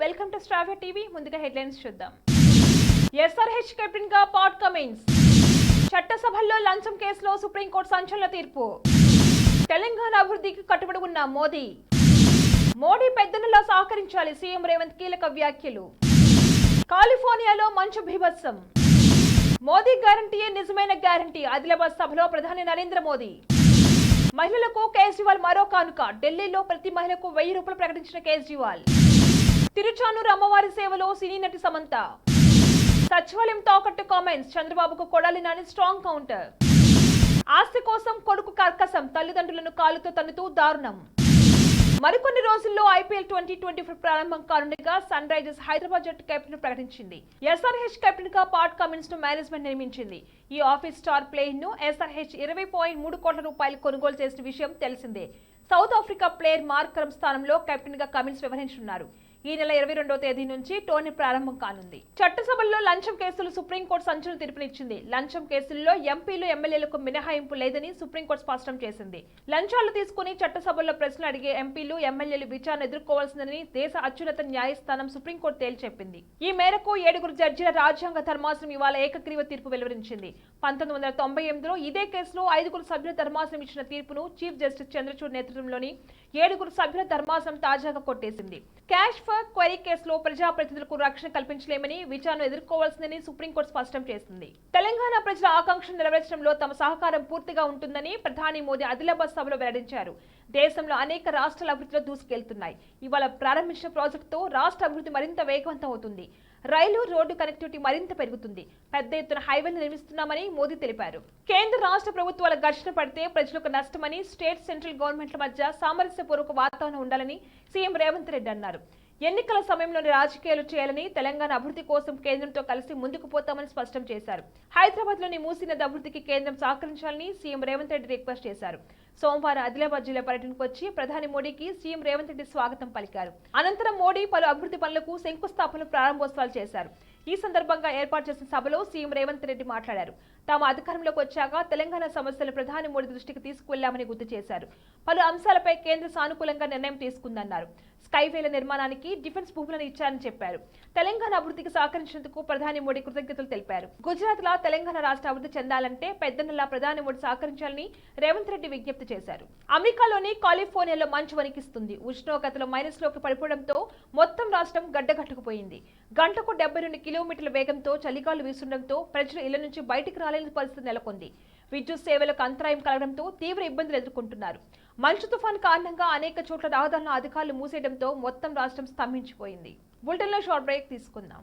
Welcome to స్ట్రావా TV. ముందుగా headlines చూద్దాం. SRH captain గా పాట్ కమిన్స్. చట్టసభల్లో లంచం కేసులో సుప్రీంకోర్టు సంచలన తీర్పు. తెలంగాణ అభివృద్ధికి కట్టుబడి ఉన్న మోడీ పెద్దన్నలా సహకరించాలి. సీఎం రేవంత్ కీలక వ్యాఖ్యలు. కాలిఫోర్నియాలో మంచు బీభత్సం. మోదీ గ్యారంటీయే నిజమైన గ్యారంటీ. ఆదిలాబాద్ సభలో ప్రధాని నరేంద్ర మోదీ. మహిళలకు కేజ్రీవాల్ మరో కానుక. ఢిల్లీలో ప్రతి మహిళకు 1000 రూపాయలు ప్రకటించిన కేజ్రీవాల్. తిరుచానూరు అమ్మవారి సేవలో సినీ నటి సమంత. సచివాలయం తాకట్టు కామెంట్స్. చంద్రబాబుకు కొడాలి నాని స్ట్రాంగ్ కౌంటర్. ఆస్తి కోసం కొడుకు కర్కసం. తల్లిదండ్రులను కాలుతో తన్నుతూ దారుణం. మరికొన్ని రోజుల్లో ఐపీఎల్ 2024 ప్రారంభం కానుండగా సన్ రైజర్స్ హైదరాబాద్ జట్టు కెప్టెన్ ప్రకటించింది. ఎస్ఆర్హెచ్ కెప్టెన్ గా పాట్ కమిన్స్ ను మేనేజ్మెంట్ నియమించింది. ఈ ఆఫీస్ స్టార్ ప్లేయర్ ను ఎస్ఆర్హెచ్ 20.3 కోట్ల రూపాయలు కొనుగోలు చేసిన విషయం తెలిసిందే. సౌత్ ఆఫ్రికా ప్లేయర్ మార్కరమ్ స్థానంలో కెప్టెన్ గా కమిన్స్ వ్యవహరించనున్నారు. ఈ నెల 22వ తేదీ నుంచి టోర్నీ ప్రారంభం కానుంది. చట్టసభల్లో లంచం కేసులు సుప్రీంకోర్టు సంచలన తీర్పునిచ్చింది. లంచం కేసుల్లో ఎంపీలు ఎమ్మెల్యేలకు మినహాయింపు లేదని సుప్రీంకోర్టు స్పష్టం చేసింది. లంచాలు తీసుకుని చట్టసభల్లో ప్రశ్నలు అడిగే ఎంపీలు ఎమ్మెల్యేలు విచారణ ఎదుర్కోవాల్సిందని దేశ అత్యున్నత న్యాయస్థానం సుప్రీంకోర్టు తేల్చెప్పింది. ఈ మేరకు 7 జడ్జీల రాజ్యాంగ ధర్మాసనం ఇవాళ ఏకగ్రీవ తీర్పు వెలువరించింది. 1998లో ఇదే కేసులో 5 సభ్యుల ధర్మాసనం ఇచ్చిన తీర్పును చీఫ్ జస్టిస్ చంద్రచూడ్ నేతృత్వంలోని 7 సభ్యుల ధర్మాసనం తాజాగా కొట్టేసింది. క్యాష్ ఫర్ క్వరీ కేసులో ప్రజాప్రతినిధులకు రక్షణ కల్పించలేమని, విచారణ ఎదుర్కోవాల్సిందని సుప్రీంకోర్టు స్పష్టం చేసింది. తెలంగాణ ప్రజల ఆకాంక్షను నెరవేర్చడంలో తమ సహకారం పూర్తిగా ఉంటుందని ప్రధాని మోదీ ఆదిలాబాద్ సభలో వెల్లడించారు. దేశంలో అనేక రాష్ట్రాల అభివృద్ధిలో దూసుకెళ్తున్నాయి. ఇవాళ ప్రారంభించిన ప్రాజెక్టుతో రాష్ట్ర అభివృద్ధి మరింత వేగవంతం అవుతుంది. రైలు, రోడ్డు కనెక్టివిటీ మరింత పెరుగుతుంది. పెద్ద ఎత్తున హైవేలు నిర్మిస్తున్నామని మోదీ తెలిపారు. కేంద్ర రాష్ట్ర ప్రభుత్వాల ఘర్షణ పడితే ప్రజలకు నష్టమని, స్టేట్ సెంట్రల్ గవర్నమెంట్ల మధ్య సామరస్యపూర్వక వాతావరణం ఉండాలని సీఎం రేవంత్ రెడ్డి అన్నారు. ఎన్నికల సమయంలోని రాజకీయాలు చేయాలని, తెలంగాణ అభివృద్ధి కోసం కేంద్రంతో కలిసి ముందుకు పోతామని స్పష్టం చేశారు. హైదరాబాద్ లోని మూసీ నది అభివృద్ధికి కేంద్రం సహకరించాలని సీఎం రేవంత్ రెడ్డి రిక్వెస్ట్ చేశారు. సోమవారం ఆదిలాబాద్ జిల్లా పర్యటనకు వచ్చి ప్రధాని మోడీకి సీఎం రేవంత్ రెడ్డి స్వాగతం పలికారు. అనంతరం మోడీ పలు అభివృద్ధి పనులకు శంకుస్థాపనలు, ప్రారంభోత్సవాలు చేశారు. ఈ సందర్భంగా ఏర్పాటు చేసిన సభలో సీఎం రేవంత్ రెడ్డి మాట్లాడారు. తాము అధికారంలోకి వచ్చాక తెలంగాణ సమస్యలు ప్రధాని మోడీ దృష్టికి తీసుకువెళ్లామని గుర్తు చేశారు. పలు అంశాలపై కేంద్ర సానుకూలంగా నిర్ణయం తీసుకుందన్నారు. స్కైవేల నిర్మాణానికి డిఫెన్స్ భూములను ఇచ్చారని చెప్పారు. తెలంగాణ అభివృద్ధికి సహకరించినందుకు ప్రధాని మోడీ కృతజ్ఞతలు తెలిపారు. గుజరాత్ లా తెలంగాణ రాష్ట్ర అభివృద్ధి చెందాలంటే పెద్దన్నలా ప్రధాని మోడీ సహకరించాలని రేవంత్ రెడ్డి విజ్ఞప్తి చేశారు. అమెరికాలోని కాలిఫోర్నియాలో మంచు వణికిస్తుంది. ఉష్ణోగ్రతలు మైనస్లోకి పడిపోవడంతో మొత్తం రాష్ట్రం గడ్డకట్టుకుపోయింది. గంటకు 72 కిలోమీటర్ల వేగంతో చలిగాలు వీస్తుండటంతో ప్రజలు ఇళ్ల నుంచి బయటికి రాలేని పరిస్థితి నెలకొంది. విద్యుత్ సేవలకు అంతరాయం కలగడంతో తీవ్ర ఇబ్బందులు ఎదుర్కొంటున్నారు. మంచు తుఫాన్ కారణంగా అనేక చోట్ల రహదారులను అధికారులు మూసేయడంతో మొత్తం రాష్ట్రం స్తంభించిపోయింది. బులెటిన్లో షార్ట్ బ్రేక్ తీసుకుందాం.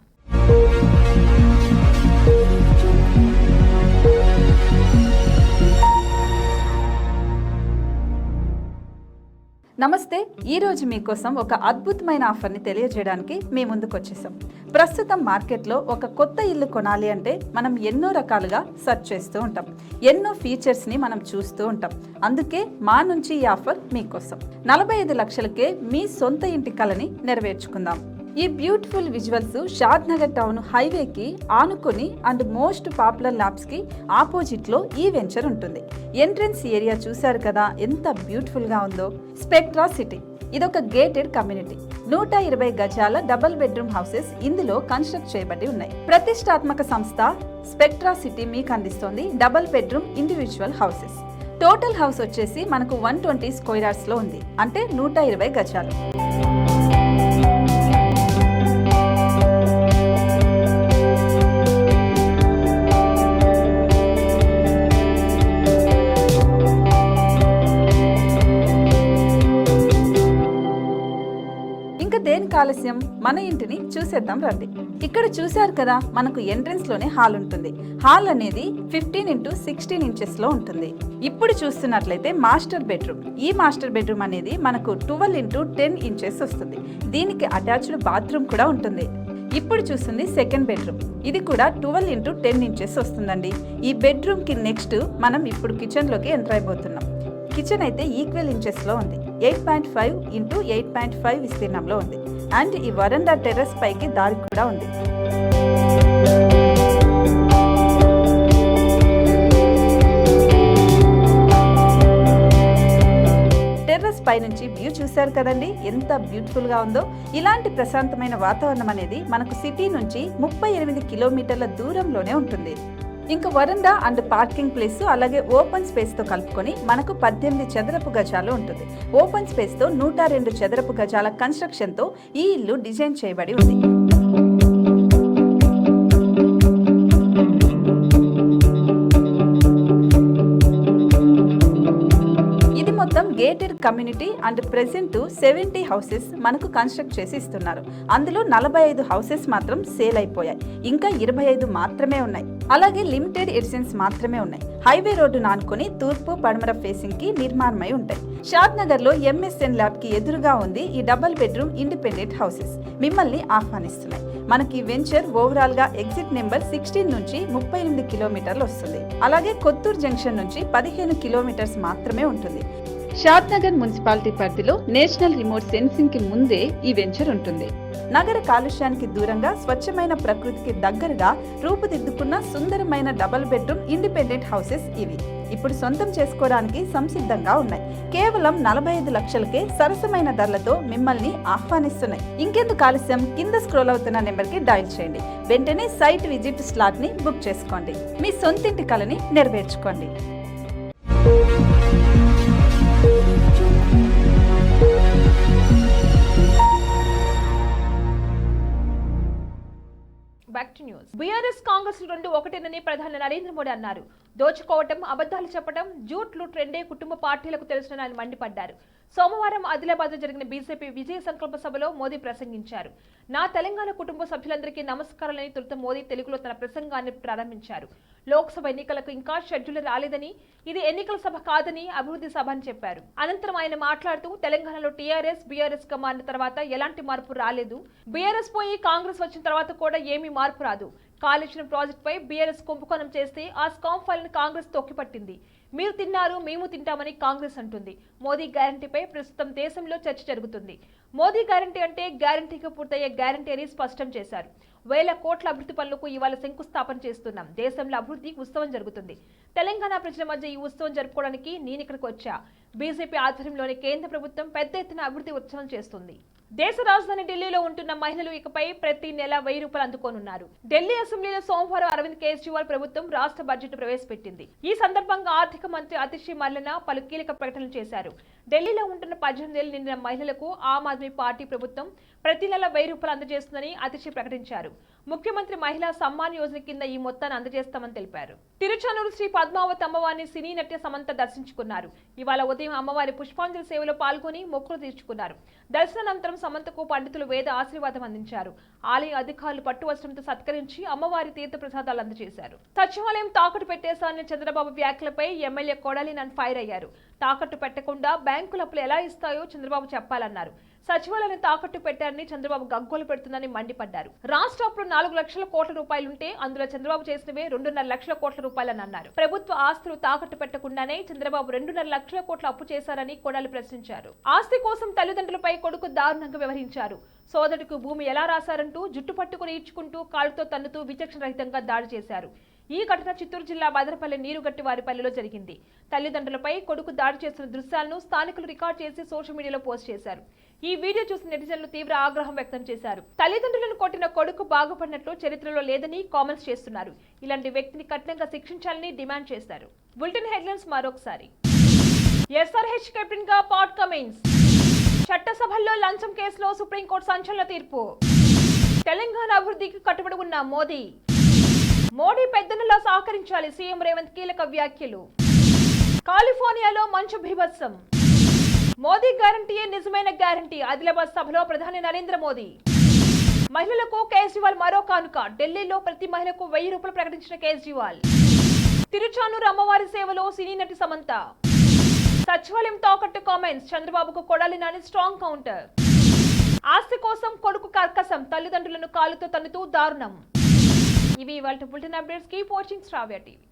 నమస్తే. ఈరోజు మీకోసం ఒక అద్భుతమైన ఆఫర్ని తెలియజేయడానికి మీ ముందుకు వచ్చేసాం. ప్రస్తుతం మార్కెట్లో ఒక కొత్త ఇల్లు కొనాలి అంటే మనం ఎన్నో రకాలుగా సెర్చ్ చేస్తూ ఉంటాం. ఎన్నో ఫీచర్స్ని మనం చూస్తూ ఉంటాం. అందుకే మా నుంచి ఈ ఆఫర్ మీకోసం. 45 లక్షలకే మీ సొంత ఇంటి కలని నెరవేర్చుకుందాం. ఈ బ్యూటిఫుల్ విజువల్స్ షాద్ నగర్ టౌన్ హైవేకి ఆనుకొని అండ్ మోస్ట్ పాపులర్ ల్యాబ్స్ కి ఆపోజిట్ లో ఈ వెంచర్ ఉంటుంది. ఎంట్రన్స్ ఏరియా చూశారు కదా ఎంత బ్యూటిఫుల్ గా ఉందో. స్పెక్ట్రా సిటీ ఇదొక గేటెడ్ కమ్యూనిటీ. 120 గజాల డబుల్ బెడ్రూమ్ హౌసెస్ ఇందులో కన్స్ట్రక్ట్ చేయబడి ఉన్నాయి. ప్రతిష్టాత్మక సంస్థ స్పెక్ట్రా సిటీ మీకు అందిస్తోంది double bedroom individual houses. Total house వచ్చేసి మనకు 120 స్క్వేర్ యార్డ్స్ లో ఉంది, అంటే 120 గజాలు. దేనికి ఆలస్యం, మన ఇంటిని చూసేద్దాం రండి. ఇక్కడ చూశారు కదా, మనకు ఎంట్రన్స్ లోనే హాల్ ఉంటుంది. హాల్ అనేది 15x16 ఇంచెస్ లో ఉంటుంది. ఇప్పుడు చూస్తున్నట్లయితే మాస్టర్ బెడ్రూమ్. ఈ మాస్టర్ బెడ్రూమ్ అనేది మనకు 12x10 ఇంచెస్ వస్తుంది. దీనికి అటాచ్డ్ బాత్రూమ్ కూడా ఉంటుంది. ఇప్పుడు చూస్తుంది సెకండ్ బెడ్రూమ్. ఇది కూడా 12x10 ఇంచెస్ వస్తుందండి. ఈ బెడ్రూమ్ కి నెక్స్ట్ మనం ఇప్పుడు కిచెన్ లోకి ఎంటర్ అయిపోతున్నాం. కిచెన్ అయితే ఈక్వల్ ఇంచెస్ లో ఉంది. 8.5 x 8.5 విస్తీర్ణంలో ఉంది. అండ్ ఈ వరండా టెర్రస్ పైకి దారి కూడా ఉంది. టెర్రస్ పైనుంచి వ్యూ చూశారు కదండి, ఎంత బ్యూటిఫుల్ గా ఉందో. ఇలాంటి ప్రశాంతమైన వాతావరణం అనేది మనకు సిటీ నుంచి 38 కిలోమీటర్ల దూరంలోనే ఉంటుంది. ఇంకా వరండా అండ్ పార్కింగ్ ప్లేస్ అలాగే ఓపెన్ స్పేస్ తో కలుపుకొని మనకు 18 చదరపు గజాలు ఉంటుంది. ఓపెన్ స్పేస్ తో 102 చదరపు గజాల కన్స్ట్రక్షన్ తో ఈ ఇల్లు డిజైన్ చేయబడి ఉంది. మొత్తం gated community and present 70 houses మనకు కన్స్ట్రక్ట్ చేసి ఇస్తున్నారు. అందులో 45 హౌసెస్ మాత్రం సేల్ అయిపోయాయి, ఇంకా 25 మాత్రమే ఉన్నాయి. అలాగే లిమిటెడ్ ఎడిషన్స్ మాత్రమే ఉన్నాయి. హైవే రోడ్డు నానుకొని తూర్పు పడమర ఫేసింగ్ కి నిర్మాణమై ఉంటాయి. షాద్ నగర్ లో MSN ల్యాబ్ కి ఎదురుగా ఉంది ఈ డబుల్ బెడ్రూమ్ ఇండిపెండెంట్ హౌసెస్ మిమ్మల్ని ఆహ్వానిస్తున్నాయి. మనకి వెంచర్ ఓవరాల్ గా ఎగ్జిట్ నెంబర్ 16 నుంచి 38 కిలోమీటర్లు వస్తుంది. అలాగే కొత్తూరు జంక్షన్ నుంచి 15 కిలోమీటర్స్ మాత్రమే ఉంటుంది. షాద్ నగర్ మున్సిపాలిటీ పరిధిలో నేషనల్ రిమోట్ సెన్సింగ్ కి ముందే ఈ వెంచర్ ఉంటుంది. నగర కాలుష్యానికి దూరంగా స్వచ్ఛమైన ప్రకృతికి దగ్గరగా రూపుదిద్దుకున్న సుందరమైన డబుల్ బెడ్రూమ్ ఇండిపెండెంట్ హౌసెస్ ఇవి. ఇప్పుడు సొంతం చేసుకోవడానికి సంసిద్ధంగా ఉన్నాయి. కేవలం 45 లక్షలకే సరసమైన ధరలతో మిమ్మల్ని ఆహ్వానిస్తున్నాయి. ఇంకెందుకు ఆలస్యం, కింద స్క్రోల్ అవుతున్న నెంబర్ కి డయల్ చేయండి. వెంటనే సైట్ విజిట్ స్లాట్ ని బుక్ చేసుకోండి. మీ సొంతింటి కలని నెరవేర్చుకోండి. Back to news. BRS Congress రెండు ఒకటేనని ప్రధాని నరేంద్ర మోడీ అన్నారు. దోచుకోవటం, అబద్ధాలు చెప్పడం, జూట్లు ట్రెండే కుటుంబ పార్టీలకు తెలుసునని ఆయన మండిపడ్డారు. సోమవారం ఆదిలాబాద్ లో జరిగిన బీజేపీ విజయ సంకల్ప సభలో మోదీ ప్రసంగించారు. నా తెలంగాణ కుటుంబ సభ్యులందరికీ నమస్కారాలని తొలుత మోదీ తెలుగులో తన ప్రసంగాన్ని ప్రారంభించారు. లోక్సభ ఎన్నికలకు ఇంకా షెడ్యూల్ రాలేదని, ఇది ఎన్నికల సభ కాదని, అభివృద్ధి సభ అని చెప్పారు. అనంతరం ఆయన మాట్లాడుతూ తెలంగాణలో టీఆర్ఎస్ బీఆర్ఎస్ గా మారిన తర్వాత ఎలాంటి మార్పు రాలేదు. బీఆర్ఎస్ పోయి కాంగ్రెస్ వచ్చిన తర్వాత కూడా ఏమీ మార్పు రాదు. కాళేశ్వరం ప్రాజెక్టు పై బీఆర్ఎస్ కుంభకోణం చేస్తే ఆ స్కామ్ ఫైల్ని కాంగ్రెస్ తొక్కిపట్టింది. మీరు తిన్నారు, మేము తింటామని కాంగ్రెస్ అంటుంది. మోదీ గ్యారంటీపై ప్రస్తుతం దేశంలో చర్చ జరుగుతుంది. మోదీ గ్యారంటీ అంటే గ్యారంటీగా పూర్తయ్యే గ్యారంటీ అని స్పష్టం చేశారు. 1000 కోట్ల అభివృద్ధి పనులకు ఇవాళ శంకుస్థాపన చేస్తున్నాం. దేశంలో అభివృద్ధి ఉత్సవం జరుగుతుంది. తెలంగాణ ప్రజల మధ్య ఈ ఉత్సవం జరుపుకోవడానికి నేను ఇక్కడికి వచ్చా. బీజేపీ ఆధ్వర్యంలోని కేంద్ర ప్రభుత్వం పెద్ద ఎత్తున అభివృద్ధి ఉత్సవం చేస్తుంది. దేశ రాజధాని ఢిల్లీలో ఉంటున్న మహిళలు ఇకపై ప్రతి నెల 1000 రూపాయలు అందుకోనున్నారు. ఢిల్లీ అసెంబ్లీలో సోమవారం అరవింద్ కేజ్రీవాల్ ప్రభుత్వం రాష్ట్ర బడ్జెట్ ప్రవేశపెట్టింది. ఈ సందర్భంగా ఆర్థిక మంత్రి అతిషి మర్లెన పలు కీలక ప్రకటనలు చేశారు. ఢిల్లీలో ఉంటున్న 18 ఏళ్లు నిండిన మహిళలకు ఆమ్ ఆద్మీ పార్టీ ప్రభుత్వం ప్రతి నెల 1000 రూపాయలు అందజేస్తుందని అతిషి ప్రకటించారు. ముఖ్యమంత్రి మహిళా సమ్మాన్ యోజన కింద ఈ మొత్తాన్ని అందజేస్తామని తెలిపారు. తిరుచానూరు శ్రీ పద్మావతి అమ్మవారిని సినీ నట్య సమంత దర్శించుకున్నారు. ఇవాళ ఉదయం అమ్మవారి పుష్పాంజలి సేవలో పాల్గొని మొక్కులు తీర్చుకున్నారు. దర్శనానంతరం సమంతకు పండితులు వేద ఆశీర్వాదం అందించారు. ఆలయ అధికారులు పట్టు వస్త్రంతో సత్కరించి అమ్మవారి తీర్థ ప్రసాదాలు అందజేశారు. సచివాలయం తాకట్టు పెట్టేశారని చంద్రబాబు వ్యాఖ్యలపై ఎమ్మెల్యే కొడాలి నాని ఫైర్ అయ్యారు. తాకట్టు పెట్టకుండా బ్యాంకుల అప్పులు ఎలా ఇస్తాయో చంద్రబాబు చెప్పాలన్నారు. సచివాలయాన్ని తాకట్టు పెట్టారని చంద్రబాబు గగ్గోలు పెడుతుందని మండిపడ్డారు. రాష్ట్ర అప్పులు 4 లక్షల కోట్ల రూపాయలుంటే అందులో చంద్రబాబు చేసినవే 2.5 లక్షల కోట్ల రూపాయలని అన్నారు. ప్రభుత్వ ఆస్తులు తాకట్టు పెట్టకుండానే చంద్రబాబు 2.5 లక్షల కోట్ల అప్పు చేశారని కొడాలి ప్రశ్నించారు. ఆస్తి కోసం తల్లిదండ్రులపై కొడుకు దారుణంగా వ్యవహరించారు. సోదరుడికి భూమి ఎలా రాశారంటూ జుట్టు పట్టుకుని ఈడ్చుకుంటూ కాలుతో తన్నుతూ విచక్షణ రహితంగా దాడి చేశారు. ఈ ఘటన చిత్తూరు జిల్లా బదరపల్లి నీరుగట్టివారిపల్లిలో జరిగింది. తల్లిదండ్రులపై కొడుకు దాడి చేస్తున్న దృశ్యాలను స్థానికులు రికార్డు చేసి సోషల్ మీడియాలో పోస్ట్ చేశారు. ఈ వీడియో చూసి నెటిజన్లు తీవ్ర ఆగ్రహం వ్యక్తం చేశారు. తల్లిదండ్రులను కొట్టిన కొడుకు బాగుపడినట్లు చరిత్రలో లేదని కామెంట్స్ చేస్తున్నారు. ఇలాంటి వ్యక్తిని కఠినంగా శిక్షించాలని డిమాండ్ చేశారు. బులెటిన్ హెడ్లైన్స్ మరొకసారి. ఎస్ఆర్హెచ్ కెప్టెన్ గా పాట్ కమిన్స్. చట్టసభల్లో లంచం కేసులో సుప్రీంకోర్టు సంచలన తీర్పు. తెలంగాణ అభివృద్ధికి కట్టుబడి ఉన్న మోడీ పెద్దనలా సహకరించాలి, సీఎం రేవంత్ కీలక వ్యాఖ్యలు. కాలిఫోర్నియాలో మంచు బీభత్సం. మోదీ గ్యారంటీయే నిజమైన గ్యారంటీ, ఆదిలాబాద్ సభలో ప్రధాని నరేంద్ర మోదీ. మహిళలకు కేజ్రీవాల్ మరో కానుక. ఢిల్లీలో ప్రతి మహిళకు 1000 రూపాయలు ప్రకటించిన కేజ్రీవాల్. తిరుచానూరు అమ్మవారి సేవలో సినీ నటి సమంత. సచివాలయం తాకట్టు కామెంట్స్. చంద్రబాబుకు కొడాలి నాని స్ట్రాంగ్ కౌంటర్. ఆస్తి కోసం కొడుకు కర్కసం, తల్లిదండ్రులను కాలుతో తన్నుతూ దారుణం. ఇవి ఇవాల్టి బులెటిన్ అప్డేట్స్. కీప్ వాచింగ్ శ్రావ్య టీవీ.